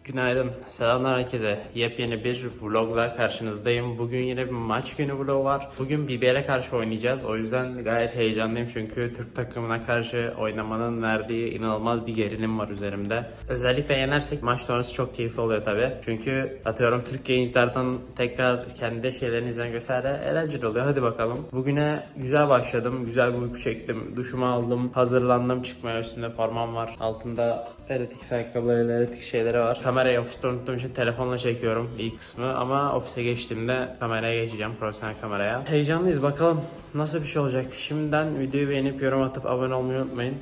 Günaydın, selamlar herkese. Yepyeni bir vlogla karşınızdayım. Bugün yine bir maç günü vlogu var. Bugün BBL'e karşı oynayacağız. O yüzden gayet heyecanlıyım çünkü Türk takımına karşı oynamanın verdiği inanılmaz bir gerilim var üzerimde. Özellikle yenersek maç sonrası çok keyifli oluyor tabi. Çünkü atıyorum Türk yayıncılardan tekrar kendi şeylerini izlemek vesaire eğlenceli oluyor. Hadi bakalım. Bugüne güzel başladım. Güzel bir uyku çektim. Duşumu aldım. Hazırlandım çıkmaya. Üstümde formam var. Altında heretics ayakkabılarıyla heretics şeyleri var. Kamerayı ofiste unuttuğum için telefonla çekiyorum ilk kısmı ama ofise geçtiğimde kameraya geçeceğim, profesyonel kameraya. Heyecanlıyız, bakalım nasıl bir şey olacak. Şimdiden videoyu beğenip yorum atıp abone olmayı unutmayın.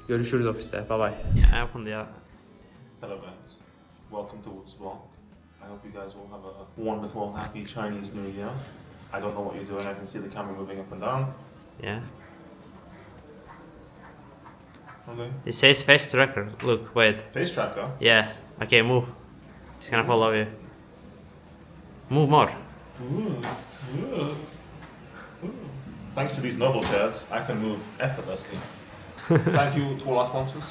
Görüşürüz ofiste. Bye bye. Ya yapın ya. Hello guys, welcome to this vlog. I hope you guys all have a wonderful, happy Chinese New Year. I don't know what you're doing, I can see the camera moving up and down. Yeah. Okay. It says face tracker. Look, wait. Face tracker. Yeah. Okay, move. It's gonna follow you. Move more. Thanks to these noble chairs, I can move effortlessly. Thank you to all our sponsors.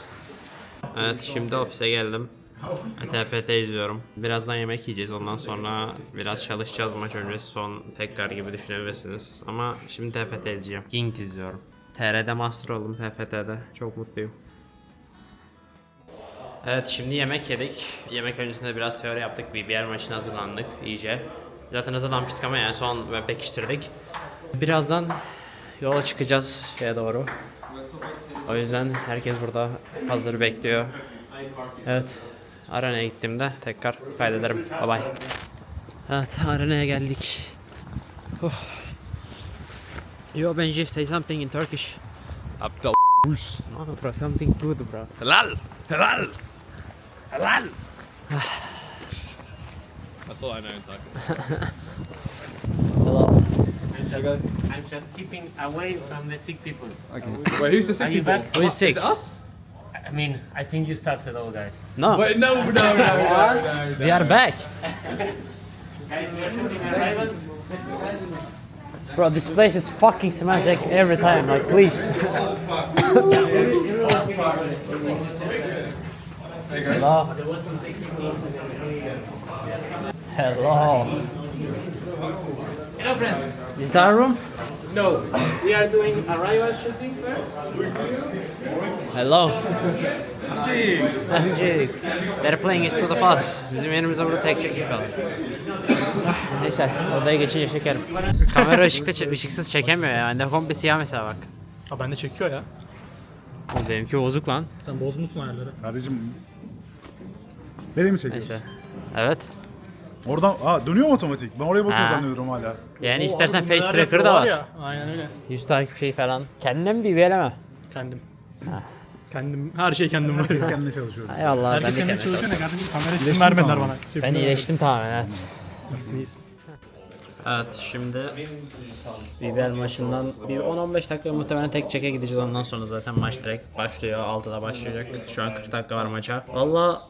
Evet, şimdi ofise geldim. TFT izliyorum. Birazdan yemek yiyeceğiz. Ondan sonra biraz çalışacağız, maç öncesi son tekrar gibi düşünebilirsiniz. Ama şimdi TFT izleyeceğim. King izliyorum. TR'de master oldum, TFT'de. Çok mutluyum. Evet, şimdi yemek yedik. Yemek öncesinde biraz teori yaptık. BBL maçına hazırlandık iyice. Zaten hazırlanmıştık ama yani son ve pekiştirdik. Birazdan yola çıkacağız şeye doğru. O yüzden herkes burada hazır bekliyor. Evet, arenaya gittiğimde tekrar kaydederim. Bye bye. Evet, arenaya geldik. Yo Benji, say something in Turkish. Aptal. No bro, something good bro. Helal! Helal! Helal! That's all I know in Turkish. Hello. I'm just keeping away from the sick people. Okay. Wait, who's the sick Are you people? back? Who is sick? Is it us? I mean, I think you started all, guys. No, Wait, no. we are back. Guys, we are shooting arrivals. Bro, this place is fucking Smash every time, like please. Hello. Hello. Hello, friends. Is that a room? No, we are doing arrival shooting first. Hello. Amcik. They're playing It's to the Pass. Bizim yerimize burada tek çekim kaldı. Neyse, odaya geçince çekerim. Kamera ışıksız çekemiyor ya. Bende komple siyah mesela bak. Ha bende çekiyor ya. O benimki bozuk lan. Sen bozmuşsun ayarları. Kardeşim nereye mi çekiyorsun? Neyse. Evet. Oradan dönüyor mu otomatik? Ben oraya bakıyorum Ha. zannediyorum hala. Yani istersen Abi face neler tracker da yapıyorlar var. ya. Aynen öyle. Yüz takip şeyi falan. Kendine mi BBL'e Kendim. Kendim, her şey kendim var. Biz kendine çalışıyoruz. Eyvallah, ben Herkes de kendine kendime çalışıyor da kardeşim kamera izin vermediler bana. Ben iyileştim tamamen, evet. İyisiniz. Evet, şimdi BBL maçından bir 10-15 dakika muhtemelen tek çeke gideceğiz, ondan sonra zaten maç direkt başlıyor, 6'da başlayacak. Şu an 40 dakika var maça. Valla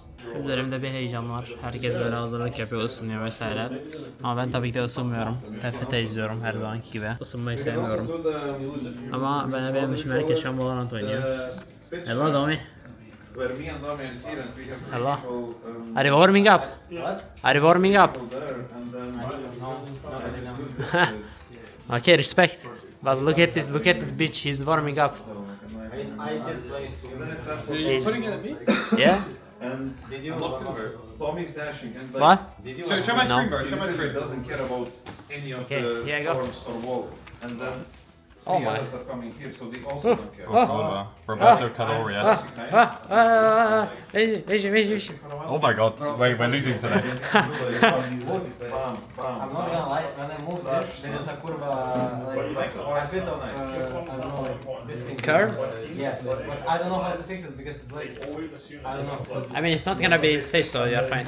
üzerimde bir heyecan var. Herkes böyle hazırlık yapıyor, ısınıyor vesaire. Ama ben tabii ki de ısınmıyorum. TFT izliyorum her zamanki gibi. Isınmayı sevmiyorum. Ama benim dışımda herkes şu an Valorant oynuyor. Hello Domi. Hello. Are you warming up? Are you warming up? Okay, respect. But look at this bitch. He's warming up. He's, yeah. And Tommy's dashing and What? Show my No. screen, bro. Show my screen. doesn't care about any of Okay, the here I go. forms or wall. And then Oh the my. others are coming here, so they also don't care. Roberto Calorius. Veji. Oh my god, wait, we're losing today. Bam, bam. I'm not gonna lie, when I move this, there is a curve, like a bit of, I don't know, this thing. Curve? Yeah, but I don't know how to fix it because it's like, I don't know. I mean, it's not gonna be in stage, so you're fine.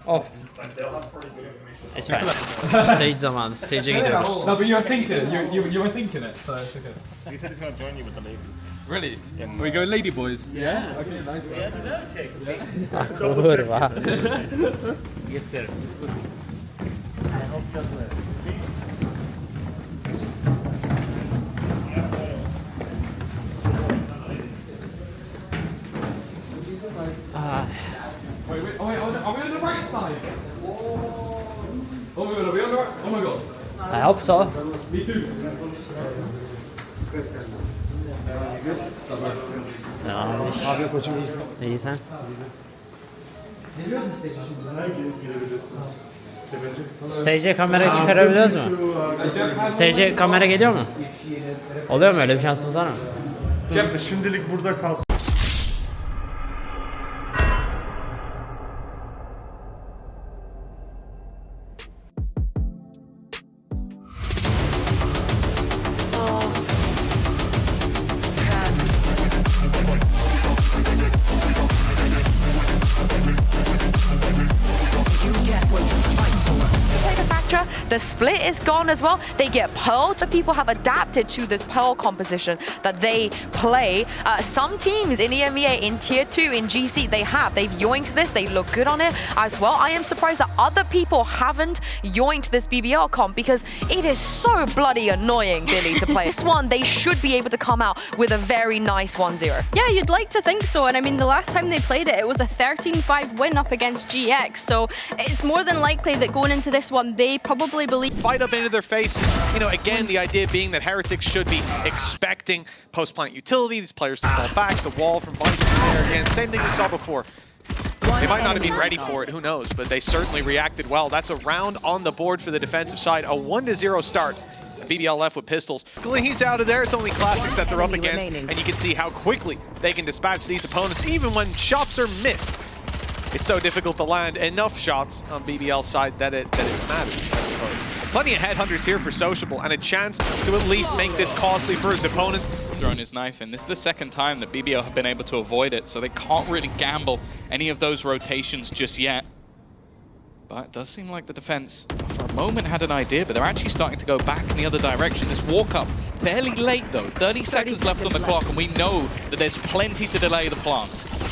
Oh. It's fine. Stage zamanı. Stage'e gidiyoruz. No, but you were thinking it. You were thinking it, so it's okay. He said he's gonna join you with the ladies. Really? We go lady boys? Yeah. Okay, nice. Kurwa. Yes, sir. Wait, are we on the right side? Oh my god, are we on the right? Oh my god. I hope so. Me too. Selam. Abi koçum iyisin. İyi sen? Stage'e kamera çıkarabiliyoruz mu? Stage'e kamera geliyor mu? Oluyor mu, öyle bir şansımız var mı? Gelme şimdilik burada kalsın. The split is gone as well. They get pearled. So people have adapted to this pearl composition that they play. Some teams in EMEA, in Tier 2, in GC, they've yoinked this. They look good on it as well. I am surprised that other people haven't yoinked this BBL comp because it is so bloody annoying, Billy, to play. This one, they should be able to come out with a very nice 1-0. Yeah, you'd like to think so. And I mean, the last time they played it, it was a 13-5 win up against GX. So it's more than likely that going into this one, they probably believe. Fight up into their faces. You know, again, the idea being that Heretics should be expecting post-plant utility, these players to fall back, the wall from Vice there again. Same thing we saw before. They might not have been ready for it, who knows, but they certainly reacted well. That's a round on the board for the defensive side, a 1-0 start. BBL left with pistols. He's out of there. It's only classics that they're up against, and you can see how quickly they can dispatch these opponents, even when shots are missed. It's so difficult to land enough shots on BBL's side that it matters, I suppose. Plenty of headhunters here for Sociable, and a chance to at least make this costly for his opponents. Thrown his knife in. This is the second time that BBL have been able to avoid it, so they can't really gamble any of those rotations just yet. But it does seem like the defense, for a moment, had an idea, but they're actually starting to go back in the other direction. This walk-up, fairly late though, 30 seconds left on the clock, and we know that there's plenty to delay the plant.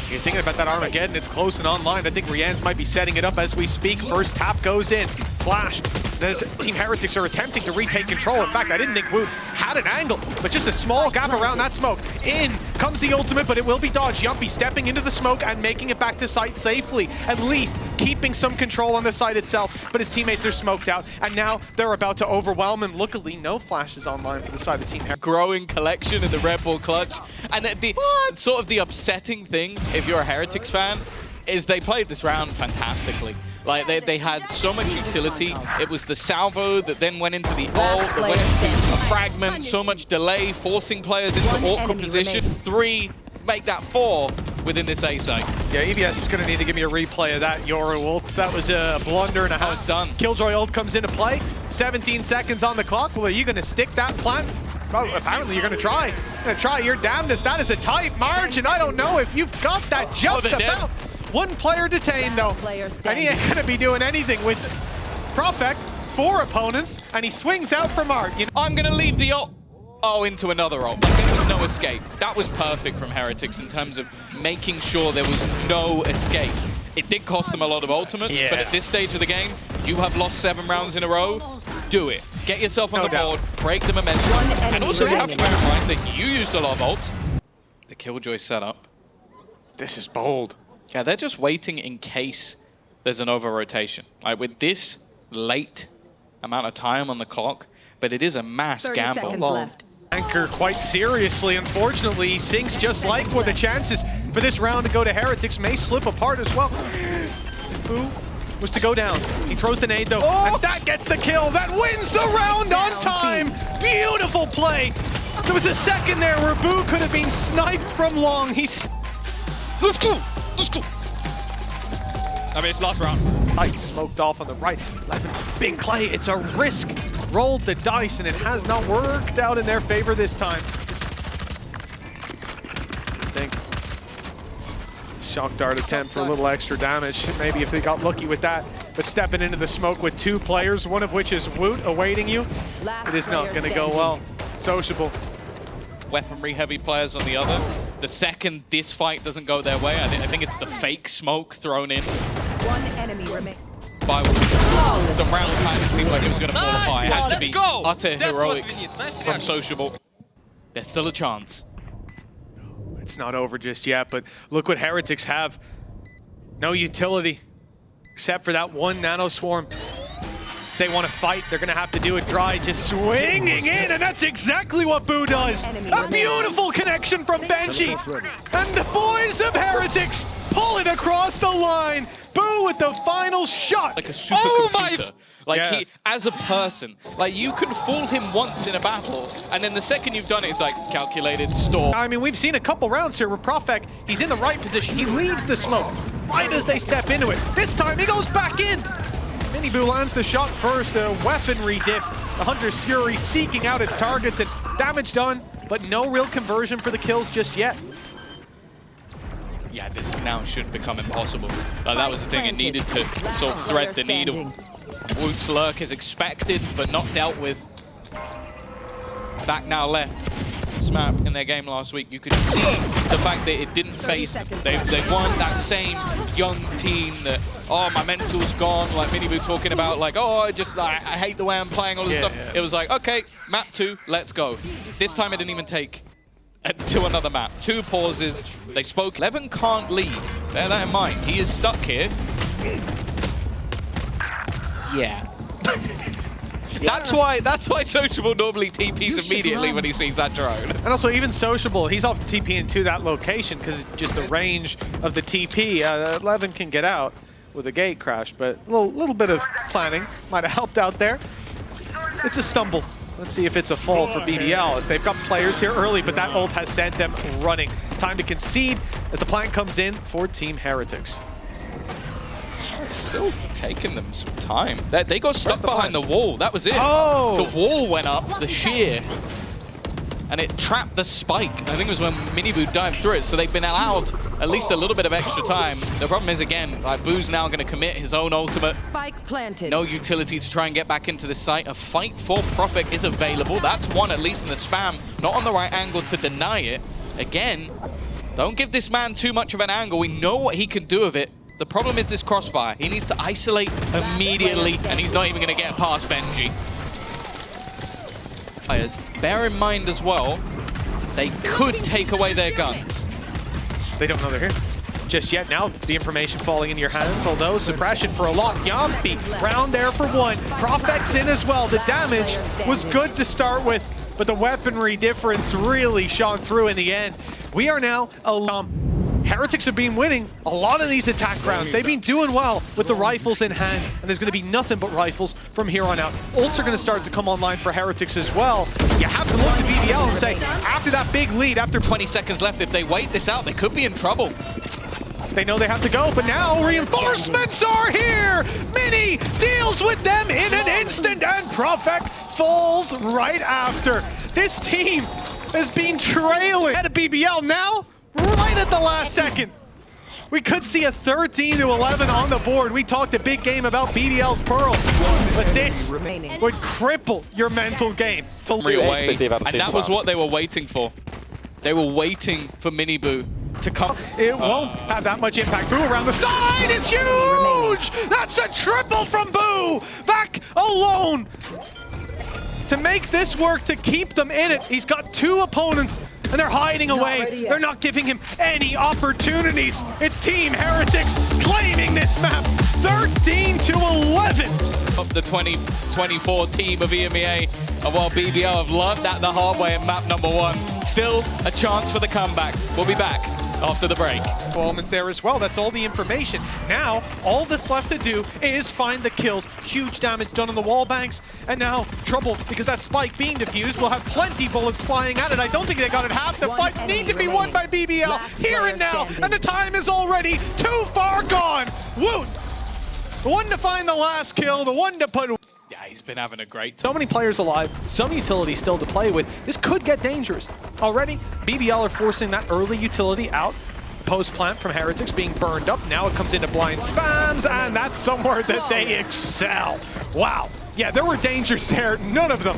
You're thinking about that Armageddon, it's close and online. I think Rian's might be setting it up as we speak. First tap goes in. Flash. As Team Heretics are attempting to retake control. In fact, I didn't think Woot had an angle, but just a small gap around that smoke. In comes the ultimate, but it will be dodged. Yumpy stepping into the smoke and making it back to site safely. At least keeping some control on the site itself, but his teammates are smoked out, and now they're about to overwhelm him. Luckily, no flashes online for the side of Team Heretics. Growing collection in the Red Bull clutch. And the sort of the upsetting thing, if you're a Heretics fan, is they played this round fantastically. Like, they had so much utility. It was the salvo that then went into the ult, that went into a fragment, so much delay, forcing players into awkward position. 3, make that 4 within this A site. Yeah, EBS is going to need to give me a replay of that Yoru ult. That was a blunder and a half. It's done. Killjoy ult comes into play. 17 seconds on the clock. Well, are you going to stick that plant? Well, apparently you're going to try. You're going to try your damnedest. That is a tight margin. I don't know if you've got that just about. One player detained, though. And he ain't going to be doing anything with Profect. 4 opponents, and he swings out from Art. You know, I'm going to leave the ult. Oh, into another ult. Like, there was no escape. That was perfect from Heretics in terms of making sure there was no escape. It did cost them a lot of ultimates, but at this stage of the game, you have lost 7 rounds in a row. Do it. Get yourself on the board, break the momentum, and also you have to bear in mind that you used a lot of ults. The Killjoy setup. this is bold. Yeah, they're just waiting in case there's an over-rotation. Like, with this late amount of time on the clock, but it is a mass gamble. Left. Anchor quite seriously, unfortunately. He sinks just like where the chances for this round to go to Heretics may slip apart as well. Boo was to go down. He throws the nade though, and that gets the kill. That wins the round on time. Beautiful play. There was a second there where Boo could have been sniped from long. Let's go. Let's go. I mean, it's last round. Tight smoked off on the right. Big play. It's a risk. Rolled the dice, and it has not worked out in their favor this time. I think shock dart attempt for a little extra damage. Maybe if they got lucky with that. But stepping into the smoke with 2 players, one of which is Woot awaiting you, it is not going to go well. Sociable. Weaponry heavy players on the other. The second this fight doesn't go their way, I think it's the fake smoke thrown in. One enemy remains. By the round kind of seemed like it was going to fall apart. It had to be utter heroics from Sociable. There's still a chance. It's not over just yet, but look what Heretics have. No utility, except for that one nano swarm. They want to fight, they're going to have to do it dry, just swinging in, and that's exactly what Boo does. A beautiful connection from Benji. And the boys of Heretics pull it across the line. Boo with the final shot. Like a supercomputer. Like he, as a person, like you can fool him once in a battle, and then the second you've done it, it's like calculated, store. I mean, we've seen a couple rounds here where Profek, he's in the right position. He leaves the smoke right as they step into it. This time he goes back in. Miniboo lands the shot first, a weaponry diff. The Hunter's Fury seeking out its targets and damage done, but no real conversion for the kills just yet. Yeah, this now should become impossible. That was the thing, it needed to sort of thread the needle. Woot's lurk is expected, but not dealt with. Back now left. SMAP in their game last week, you could see the fact that it didn't phase them. They won that same young team that, oh, my mental's gone, like Miniboo talking about, like, oh, I hate the way I'm playing, all this stuff. Yeah. It was like, okay, map 2, let's go. This time it didn't even take to another map. 2 pauses, they spoke. Levin can't leave, bear that in mind. He is stuck here. Yeah. That's why Sociable normally TPs immediately when he sees that drone. And also even Sociable, he's off TP into that location because just the range of the TP. Levin can get out with a gate crash, but a little bit of planning might have helped out there. It's a stumble. Let's see if it's a fall for BBL, as they've got players here early, but that ult has sent them running. Time to concede as the plant comes in for Team Heretics. Still taking them some time. They got stuck behind the wall. That was it. Oh! The wall went up, the shear, and it trapped the spike. I think it was when Miniboo dived through it, so they've been allowed at least a little bit of extra time. The problem is, again, like Boo's now going to commit his own ultimate. Spike planted. No utility to try and get back into the site. A fight for Profek is available. That's one at least in the spam. Not on the right angle to deny it. Again, don't give this man too much of an angle. We know what he can do with it. The problem is this crossfire. He needs to isolate immediately, and he's not even going to get past Benji. Bear in mind as well, they could take away their guns. They don't know they're here just yet. Now the information falling into your hands, although suppression for a lot. Yampi round there for 1. Profek's in as well. The damage was good to start with, but the weaponry difference really shone through in the end. We are now Heretics have been winning a lot of these attack rounds. They've been doing well with the rifles in hand, and there's going to be nothing but rifles from here on out. Ults are going to start to come online for Heretics as well. You have to look to BBL and say, after that big lead, after 20 seconds left, if they wait this out, they could be in trouble. They know they have to go, but now reinforcements are here! Mini deals with them in an instant, and Profek falls right after. This team has been trailing at a BBL now. Right at the last second. We could see a 13-11 on the board. We talked a big game about BBL's Pearl, but this would cripple your mental game. And that was what they were waiting for. They were waiting for Miniboo to come. It won't have that much impact. Boo around the side, it's huge! That's a triple from Boo! Back alone! To make this work, to keep them in it, he's got 2 opponents and they're hiding away. They're not giving him any opportunities. It's Team Heretics claiming this map, 13-11. Of the 2024 team of EMEA, and while BBL have learned that the hard way in map number 1, still a chance for the comeback. We'll be back after the break. Moments there as well. That's all the information. Now, all that's left to do is find the kills. Huge damage done on the wall banks, and now trouble because that spike being defused will have plenty bullets flying at it. I don't think they got it half. The fights need to be won by BBL here and now, and the time is already too far gone. Woot! The one to find the last kill, the one to put... Yeah, he's been having a great time. So many players alive, some utility still to play with. This could get dangerous. Already, BBL are forcing that early utility out. Post-plant from Heretics being burned up. Now it comes into blind spams, and that's somewhere that they excel. Wow. Yeah, there were dangers there. None of them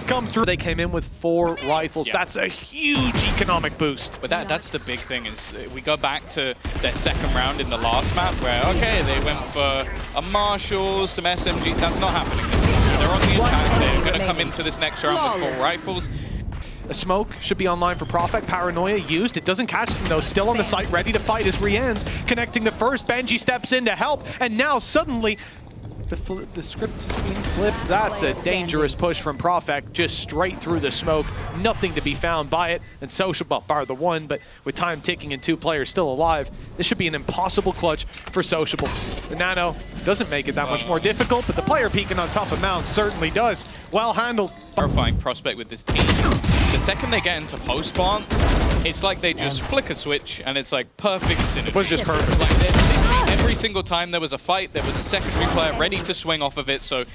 come through. They came in with 4 rifles. Yeah. That's a huge economic boost. But that's the big thing, is we go back to their second round in the last map where, okay, they went for a Marshall, some SMG. That's not happening this time. They're on the attack. They're going to come into this next round with 4 rifles. A smoke should be online for Profek. Paranoia used. It doesn't catch them though. Still on the site, ready to fight as Rian's connecting the first. Benji steps in to help, and now suddenly the script is being flipped. That's a dangerous push from Profek, just straight through the smoke. Nothing to be found by it. And Social, well, bar the one, but with time ticking and 2 players still alive, this should be an impossible clutch for Sociable. The Nano doesn't make it that much more difficult, but the player peeking on top of Mount certainly does. Well handled. Terrifying prospect with this team. The second they get into post plants, it's like they just flick a switch and it's like perfect synergy. It was just perfect. Like literally every single time there was a fight, there was a secondary player ready to swing off of it. So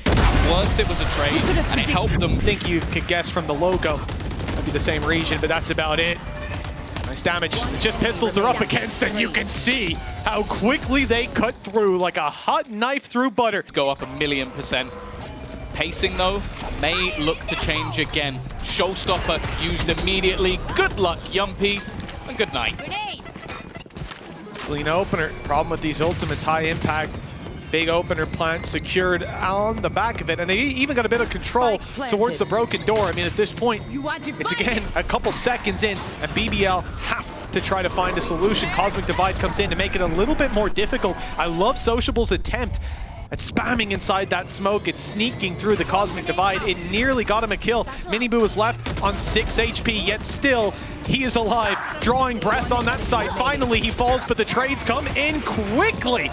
worst it was a trade and it helped them. I think you could guess from the logo, it'd be the same region, but that's about it. Nice damage. It's just pistols they're up against, and you can see how quickly they cut through like a hot knife through butter. Go up 1,000,000%. Pacing though may look to change again. Showstopper used immediately. Good luck, Yumpy, and good night. Clean opener. Problem with these ultimates, high impact. Big opener plant secured on the back of it, and they even got a bit of control towards the broken door. I mean, at this point, it's again a couple seconds in, and BBL have to try to find a solution. Cosmic Divide comes in to make it a little bit more difficult. I love Sociable's attempt at spamming inside that smoke. It's sneaking through the Cosmic Divide. It nearly got him a kill. Miniboo is left on 6 HP, yet still he is alive, drawing breath on that site. Finally, he falls, but the trades come in quickly.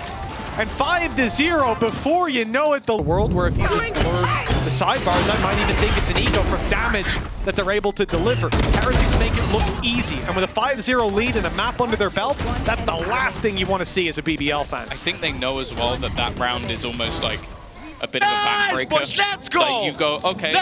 And 5-0 before you know it. The world where if you just blur the sidebars, I might even think it's an eco from damage that they're able to deliver. Heretics make it look easy, and with a 5-0 lead and a map under their belt, that's the last thing you want to see as a BBL fan. I think they know as well that that round is almost like a bit of a backbreaker. Let's go! That you go, okay,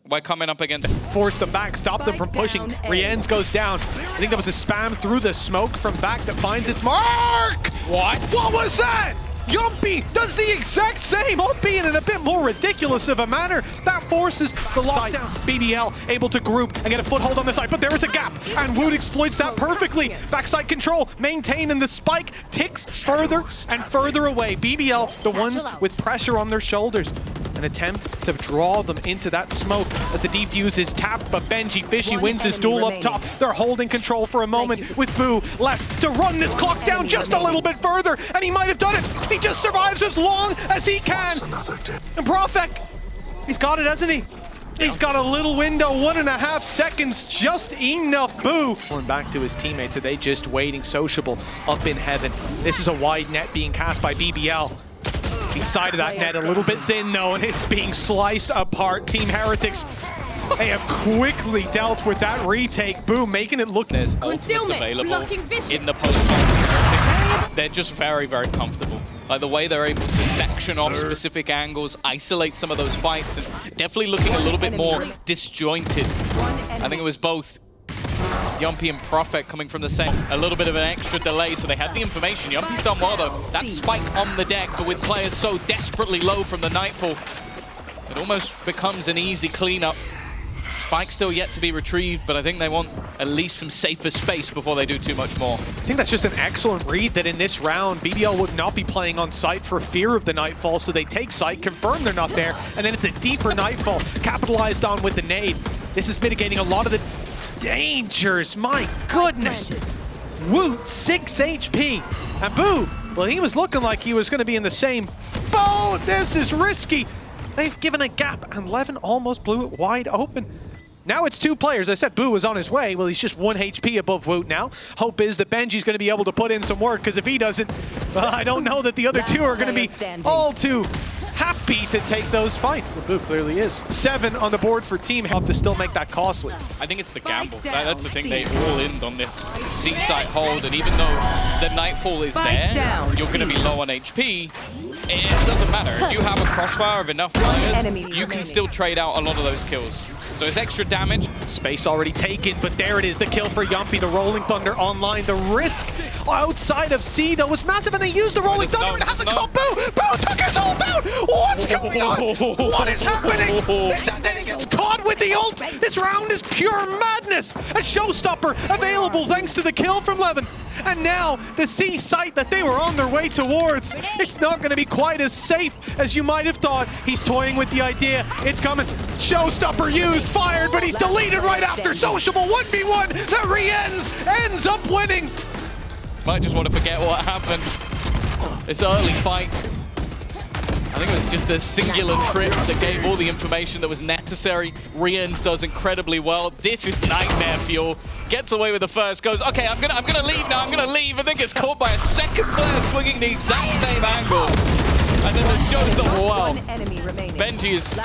we're coming up against... Force them back, stop them from pushing. Rienz goes down. I think that was a spam through the smoke from back that finds its mark! What? What was that? Yumpy does the exact same, albeit in a bit more ridiculous of a manner. That forces the lockdown. BBL able to group and get a foothold on the side, but there is a gap, and Wood exploits that perfectly. Backside control, maintained, and the spike ticks further and further away. BBL, the ones with pressure on their shoulders. An attempt to draw them into that smoke as the defuse is tapped, but Benji Fishy wins his duel up top. They're holding control for a moment with Boo left to run this clock down just a little bit further, and he might have done it. He just survives as long as he can. And Profek, he's got it, hasn't he? He's got a little window, 1.5 seconds, just enough. Boo. Going back to his teammates, are they just waiting? Sociable up in heaven. This is a wide net being cast by BBL. Inside of that net, a little bit thin though, and it's being sliced apart. Team Heretics, they have quickly dealt with that retake. Boom, making it look... There's ultimates available in the post. They're just very, very comfortable. Like the way they're able to section off specific angles, isolate some of those fights, and definitely looking a little bit more disjointed. I think it was both Yumpy and Profek coming from the same. A little bit of an extra delay, so they had the information. Yumpy's done well though. That spike on the deck, but with players so desperately low from the Nightfall, it almost becomes an easy cleanup. Spike still yet to be retrieved, but I think they want at least some safer space before they do too much more. I think that's just an excellent read that in this round, BBL would not be playing on site for fear of the Nightfall, so they take site, confirm they're not there, and then it's a deeper Nightfall, capitalized on with the nade. This is mitigating a lot of the dangers, my goodness. Woot, 6 HP. And Boo, well, he was looking like he was going to be in the same boat. This is risky. They've given a gap, and Levin almost blew it wide open. Now it's 2 players. I said Boo was on his way. Well, he's just 1 HP above Woot now. Hope is that Benji's going to be able to put in some work, because if he doesn't, well, I don't know that the other 2 are going to be all too happy to take those fights. Well, Boo clearly is. 7 on the board for Team Help to still make that costly. I think it's the gamble. That's the thing. They all in on this C-site hold, and even though the Nightfall is there, you're going to be low on HP. It doesn't matter. If you have a crossfire of enough players, you can still trade out a lot of those kills. So it's extra damage. Space already taken, but there it is, the kill for Yumpy, the Rolling Thunder online. The risk outside of C, though, was massive, and they used the Rolling Thunder, and it hasn't caught Boo! Boo took his ult down! What's going on? What is happening? Then he gets caught with the ult! This round is pure madness! A showstopper available thanks to the kill from Levin. And now the C site that they were on their way towards, it's not going to be quite as safe as you might have thought. He's toying with the idea. It's coming. Showstopper used, fired, but he's deleted right after. Sociable 1v1 that ends up winning. Might just want to forget what happened. This early fight. I think it was just a singular trip that gave all the information that was necessary. Rians does incredibly well. This is nightmare fuel. Gets away with the first, goes, okay, I'm gonna leave now, I'm gonna leave, and then gets caught by a second player swinging the exact same angle. And then the showstopper, wow. Benji is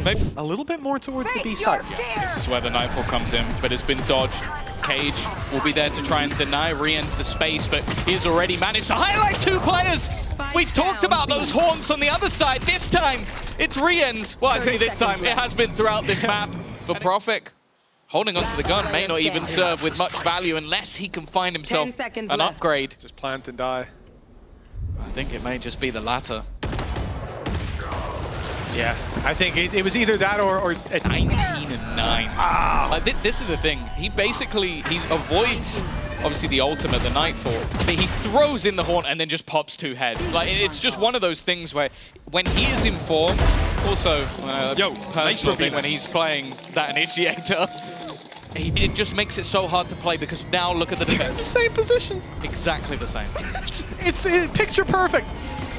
maybe A little bit more towards the B side. this is where the Nightfall comes in, but it's been dodged. Cage will be there to try and deny Rian's the space, but he's already managed to highlight 2 players. We talked about those haunts on the other side. This time, it's Rian's. Well, I say this time, it has been throughout this map for Profik. Holding onto the gun may not even serve with much value unless he can find himself an upgrade. Just plant and die. I think it may just be the latter. Yeah, I think it was either that or 19 and 9. Like, this is the thing. He avoids obviously the ultimate, the Nightfall, but he throws in the Haunt and then just pops 2 heads. Like, it's just one of those things where when he is in form, also personal thing when he's playing that Initiator, it just makes it so hard to play because now look at the defense. Same positions. Exactly the same. It's picture perfect.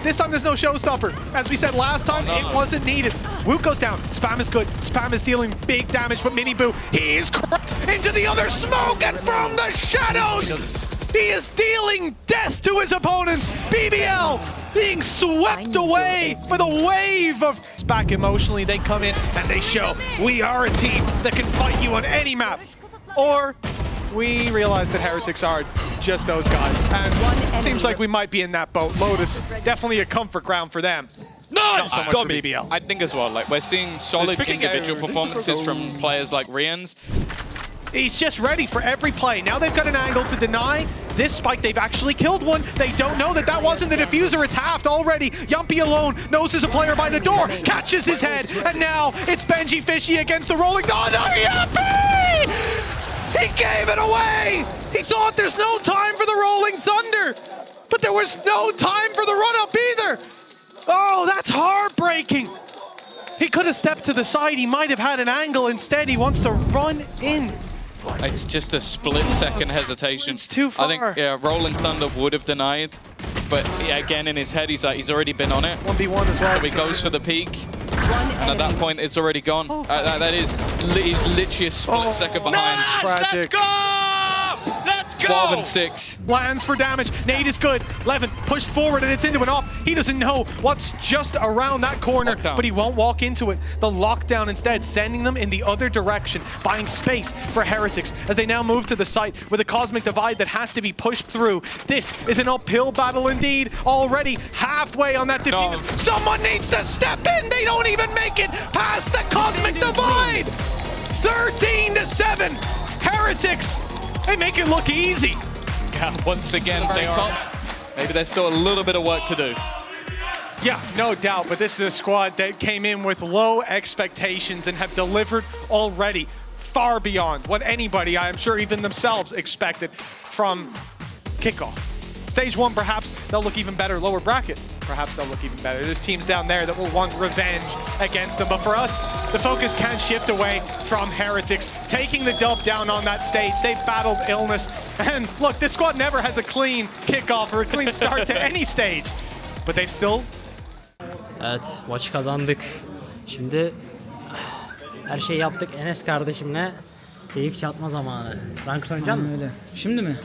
This time there's no showstopper. As we said last time, it wasn't needed. Woot goes down. Spam is good. Spam is dealing big damage, but Mini Boo, he is corrupt into the other smoke, and from the shadows, he is dealing death to his opponents. BBL being swept away with a wave of... Back emotionally, they come in and they show we are a team that can fight you on any map. Or we realize that Heretics are just those guys. And it seems like we might be in that boat. Lotus, definitely a comfort ground for them. Not so much for BBL. I think as well, like, we're seeing solid individual performances from players like Rians. He's just ready for every play. Now they've got an angle to deny. This spike, they've actually killed one. They don't know that that wasn't the diffuser. It's halved already. Yumpy alone knows there's a player by the door, catches his head, and now it's Benji Fishy against the rolling. Oh no, Yumpy! He gave it away! He thought there's no time for the Rolling Thunder, but there was no time for the run-up either. Oh, that's heartbreaking. He could have stepped to the side. He might have had an angle. Instead, he wants to run in. It's just a split-second hesitation. It's too far. I think Rolling Thunder would have denied, but yeah, again, in his head, he's like, he's already been on it. 1v1 as well. So he goes for the peak, and at that point, it's already gone. He's literally a split-second behind. Tragic. Let's go! 12 and 6. Lands for damage. Nade is good. Levin pushed forward and it's into an op. He doesn't know what's just around that corner, but he won't walk into it. The lockdown instead, sending them in the other direction, buying space for Heretics as they now move to the site with a cosmic divide that has to be pushed through. This is an uphill battle indeed. Already halfway on that defuse. No. Someone needs to step in. They don't even make it past the cosmic divide. 13-7. Heretics. They make it look easy. Yeah, once again, they are. Maybe there's still a little bit of work to do. Yeah, no doubt, but this is a squad that came in with low expectations and have delivered already far beyond what anybody, I am sure even themselves, expected from kickoff. Stage 1, perhaps they'll look even better. Lower bracket, perhaps they'll look even better. There's teams down there that will want revenge against them. But for us, the focus can shift away from Heretics, taking the dub down on that stage. They've battled illness. And look, this squad never has a clean kickoff or a clean start to any stage. But they've still... Evet, maçı kazandık. Şimdi her şeyi yaptık. Enes kardeşimle keyif çatma zamanı. Ranked oynayacak mısın? Öyle. Şimdi mi?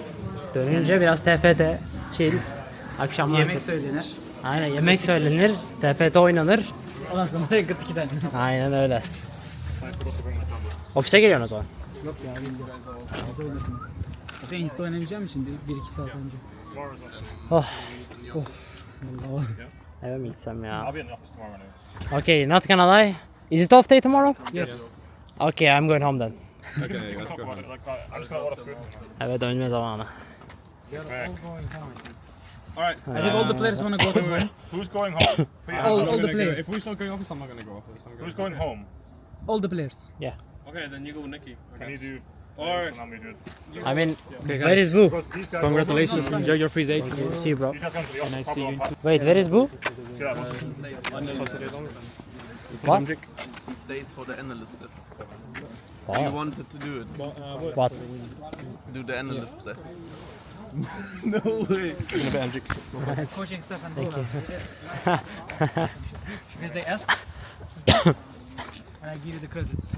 Dönünce biraz TFT, chill. Akşamlar Yemek söylenir. Aynen, yemek söylenir, TFT oynanır. Ondan sonra da gıt 2'den. Aynen öyle. Ofise geliyorsun o zaman. Yok ya, bilmiyorum. Zaten Insta oynayabileceğim için 1-2 saat önce. Oh. Oh. Allah. Eve mi gitsem ya? Okay, not gonna lie. Is it off day tomorrow? Yes. Okay, I'm going home then. Okay, let's go. Eve dönme zamanı. Alright. I think all the players want to go to home. Who's going home? All the players. If we're not going office, I'm not going to go office. Who's going home? All the players. Yeah. Okay, then you go with Nikki. Can you do Alright. I mean, where is Boo? Congratulations, enjoy your free day. See you, bro. And I see you. Wait, where is Boo? What? He stays for the analyst list. Wow. You wanted to do it. What? Do the analyst list. No way. Coaching stuff and Thank you. because they ask and I give you the credits.